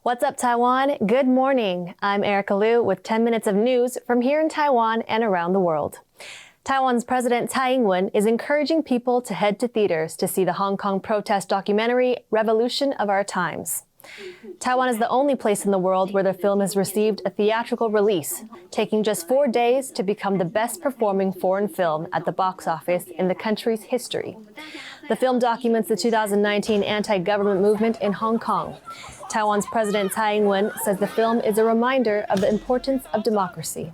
What's up, Taiwan? Good morning. I'm Erika Liu with 10 minutes of news from here in Taiwan and around the world. Taiwan's President Tsai Ing-wen is encouraging people to head to theaters to see the Hong Kong protest documentary, Revolution of Our Times. Taiwan is the only place in the world where the film has received a theatrical release, taking just 4 days to become the best performing foreign film at the box office in the country's history. The film documents the 2019 anti-government movement in Hong Kong. Taiwan's President Tsai Ing-wen says the film is a reminder of the importance of democracy.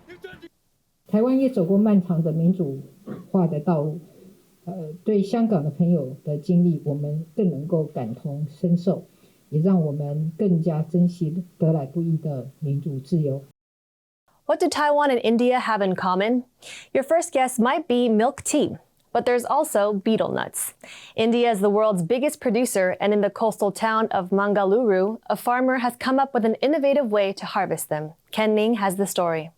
台湾也走过漫长的民主化的道路，对香港的朋友的经历，我们更能够感同身受，也让我们更加珍惜得来不易的民主自由。 What do Taiwan and India have in common? Your first guess might be milk tea. But there's also betel nuts. India is the world's biggest producer, and in the coastal town of Mangaluru, a farmer has come up with an innovative way to harvest them. Ken Ning has the story.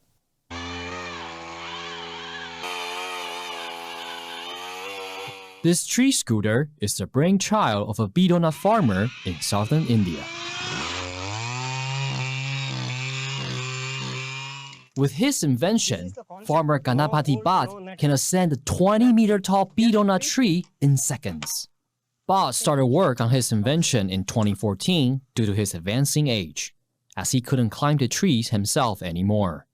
This tree scooter is the brainchild of a betel nut farmer in southern India. With his invention, farmer Ganapati Bhatt can ascend a 20-meter-tall betel nut tree in seconds. Bhatt started work on his invention in 2014 due to his advancing age, as he couldn't climb the trees himself anymore.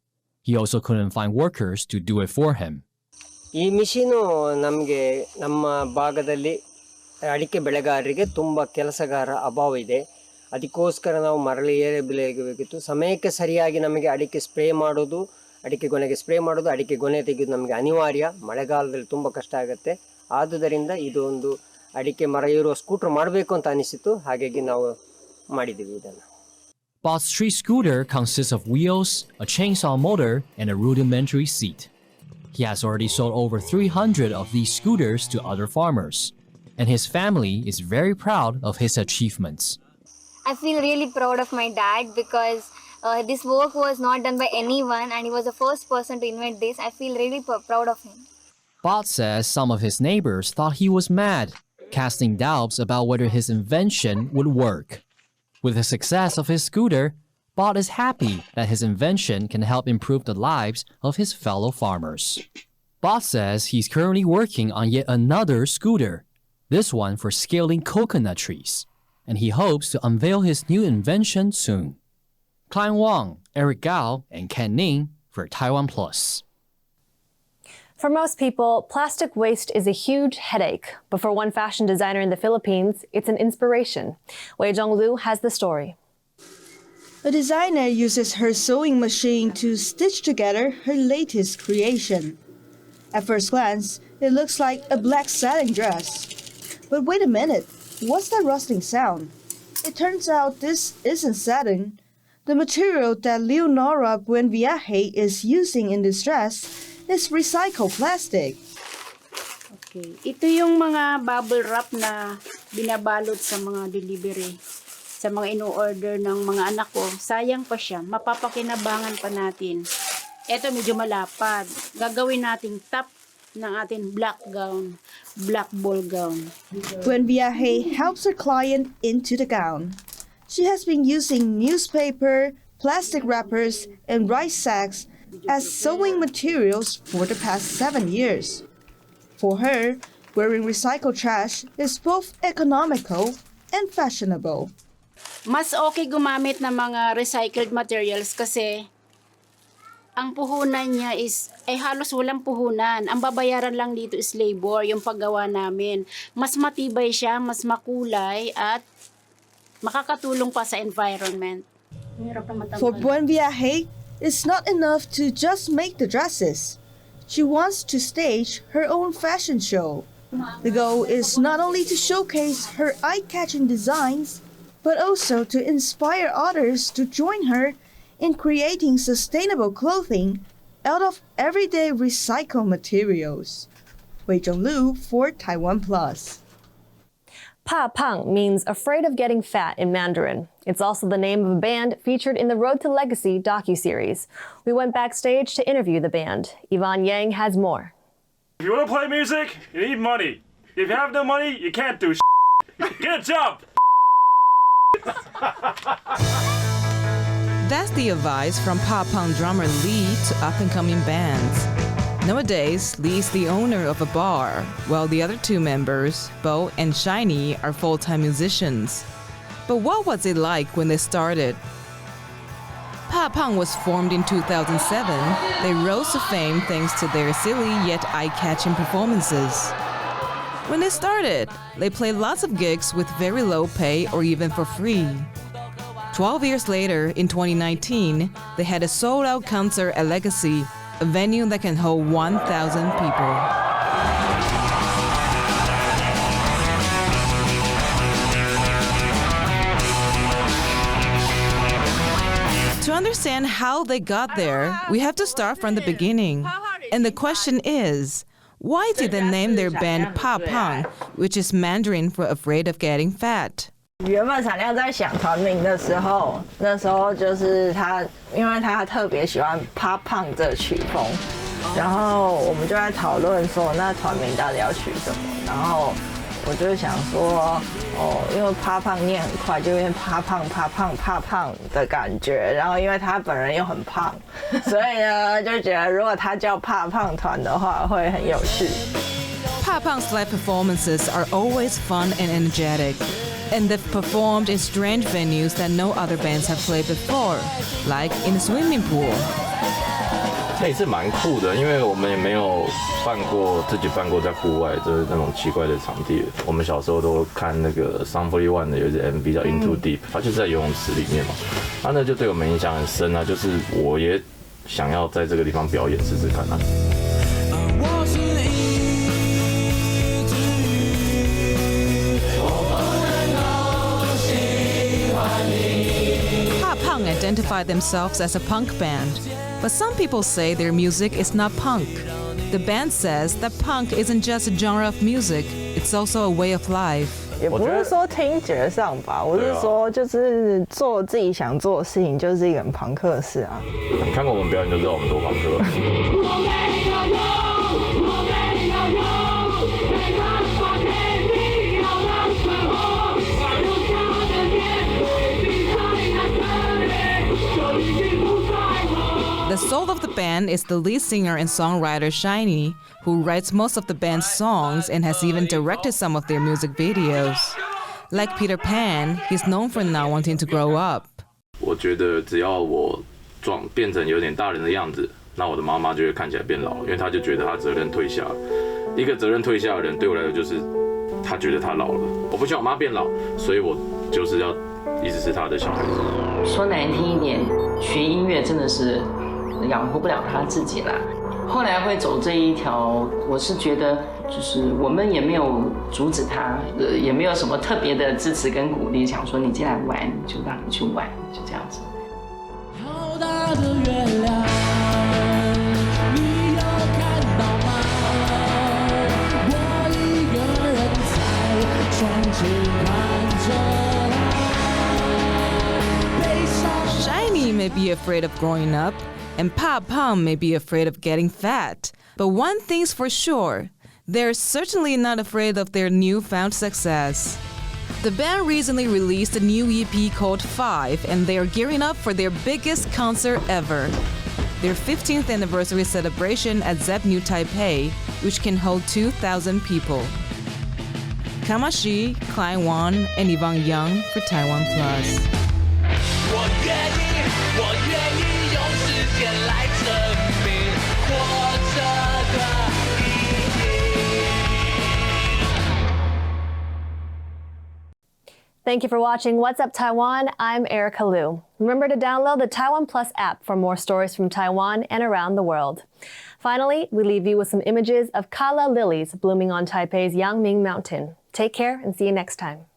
He also couldn't find workers to do it for him. ಈ machine ನಮಗೆ ನಮ್ಮ ಭಾಗದಲ್ಲಿ ಅಡಿಕೆ ಬೆಳೆಗಾರರಿಗೆ ತುಂಬ ಕೆಲಸಗಾರ ಅಭಾವ ಇದೆ. ಅದಕ್ಕೋಸ್ಕರ ನಾವು ಮರಳಿ ಏರಬೇಕಿತ್ತು. ಸಮಯಕ್ಕೆ ಸರಿಯಾಗಿ ನಮಗೆ ಅಡಿಕೆ ಸ್ಪ್ರೇ ಮಾಡೋದು, ಅಡಿಕೆ ಗೊನೆಗೆ ಸ್ಪ್ರೇ ಮಾಡೋದು, ಅಡಿಕೆ ಗೊನೆ ತೆಗೆದು ನಮಗೆ ಅನಿವಾರ್ಯ. ಮಳೆಗಾಲದಲ್ಲಿ ತುಂಬ ಕಷ್ಟ ಆಗುತ್ತೆ. ಆದುದರಿಂದ ಇದು ಒಂದು ಅಡಿಕೆ ಮರ ಏರುವ ಸ್ಕೂಟರ್ ಮಾಡಬೇಕು ಅಂತ ಅನಿಸಿತು. ಹಾಗಾಗಿ ನಾವು ಮಾಡಿದ್ದೀವಿ ಇದನ್ನು. Bhatt's tree scooter consists of wheels, a chainsaw motor, and a rudimentary seat. He has already sold over 300 of these scooters to other farmers, and his family is very proud of his achievements. I feel really proud of my dad because this work was not done by anyone and he was the first person to invent this. I feel really proud of him. Bhatt says some of his neighbors thought he was mad, casting doubts about whether his invention would work. With the success of his scooter, Bhatt is happy that his invention can help improve the lives of his fellow farmers. Bhatt says he's currently working on yet another scooter, this one for scaling coconut trees, and he hopes to unveil his new invention soon. Klein Wang, Eric Gao, and Ken Ning for TaiwanPlus. For most people, plastic waste is a huge headache, but for one fashion designer in the Philippines, it's an inspiration. Wei Zhonglu has the story. A designer uses her sewing machine to stitch together her latest creation. At first glance, it looks like a black satin dress. But wait a minute, what's that rustling sound? It turns out this isn't satin. The material that Leonora Buenviaje is using in this dress is recycled plastic. Okay. Ito yung mga bubble wrap na binabalot sa mga delivery. Sa mga ino-order ng mga anak ko, sayang pa siya, mapapakinabangan pa natin. Ito medyo malapad. Gagawin nating top ng ating black gown, black ball gown. Buenviaje helps her client into the gown. She has been using newspaper, plastic wrappers, and rice sacks as sewing materials for the past 7 years. For her, wearing recycled trash is both economical and fashionable. Mas okay gumamit ng mga recycled materials kasi ang puhunan niya ay halos walang puhunan. Ang babayaran lang dito is labor, yung paggawa namin. Mas matibay siya, mas makulay at makakatulong pa sa environment. For Buenviaje, it's not enough to just make the dresses. She wants to stage her own fashion show. The goal is not only to showcase her eye-catching designs, but also to inspire others to join her in creating sustainable clothing out of everyday recycled materials. Wei Zhonglu for TaiwanPlus. Pa Pong means afraid of getting fat in Mandarin. It's also the name of a band featured in the Road to Legacy docuseries. We went backstage to interview the band. Yvonne Yang has more. If you want to play music, you need money. If you have no money, you can't do shit. Get a job! That's the advice from pop punk drummer Lee to up-and-coming bands. Nowadays, Lee is the owner of a bar, while the other two members, Bo and Shiny, are full-time musicians. But what was it like when they started? Pop Punk was formed in 2007. They rose to fame thanks to their silly yet eye-catching performances. When they started, they played lots of gigs with very low pay or even for free. 12 years later, in 2019, they had a sold-out concert at Legacy, a venue that can hold 1,000 people. To understand how they got there, we have to start from the beginning. And the question is, why did they name their band Pop Punk, which is Mandarin for afraid of getting fat? 原本闪亮在想团名的时候，那时候就是他，因为他特别喜欢 Pop Punk 这曲风，然后我们就在讨论说，那团名到底要取什么？然后我就想说，因为 Pop Punk 念很快，就变 Pop Punk 的感觉。然后因为他本人又很胖，所以呢就觉得如果他叫 Pop Punk 团的话，会很有趣。Pop Punk's live performances are always fun and energetic. And they've performed in strange venues that no other bands have played before, like in a swimming pool. 这一次蛮酷的，因为我们也没有自己办过在户外，就是那种奇怪的场地。我们小时候都看那个 Sum 41的有一支 MV 叫 Into Deep， 它就是在游泳池里面嘛，那就对我们影响很深啊。就是我也想要在这个地方表演试试看啊。Pong identify themselves as a punk band, but some people say their music is not punk. The band says that punk isn't just a genre of music, it's also a way of life. 也不是说听觉上吧，我是说就是做自己想做的事情，就是一个很朋克的事啊。你看过我们表演就知道我们多朋克。The soul of the band is the lead singer and songwriter Shiny, who writes most of the band's songs and has even directed some of their music videos. Like Peter Pan, he's known for not wanting to grow up. 我觉得只要我变成有点大人的样子，那我的妈妈就会看起来变老，因为她就觉得她责任退下了。一个责任退下的人，对我来说就是她觉得她老了。我不希望我妈变老，所以我就是要一直是她的小孩子。说难听一点，学音乐真的是养活不了他自己啦。后来会走这一条，我是觉得就是我们也没有阻止他，也没有什么特别的支持跟鼓励，想说你进来玩就让你去玩，就这样子。好大的月亮，你有看到吗？我一个人在窗前看着。Shiny may be afraid of growing up, and Pop Punk may be afraid of getting fat. But one thing's for sure, they're certainly not afraid of their newfound success. The band recently released a new EP called 5, and they are gearing up for their biggest concert ever. Their 15th anniversary celebration at Zepp New Taipei, which can hold 2,000 people. Kamashi, Klein Wan, and Yvonne Young for TaiwanPlus. 我愿意用时间来证明活着的意义。 Thank you for watching What's Up Taiwan. I'm Erika Liu. Remember to download the TaiwanPlus app for more stories from Taiwan and around the world. Finally, we leave you with some images of kala lilies blooming on Taipei's Yangming Mountain. Take care and see you next time.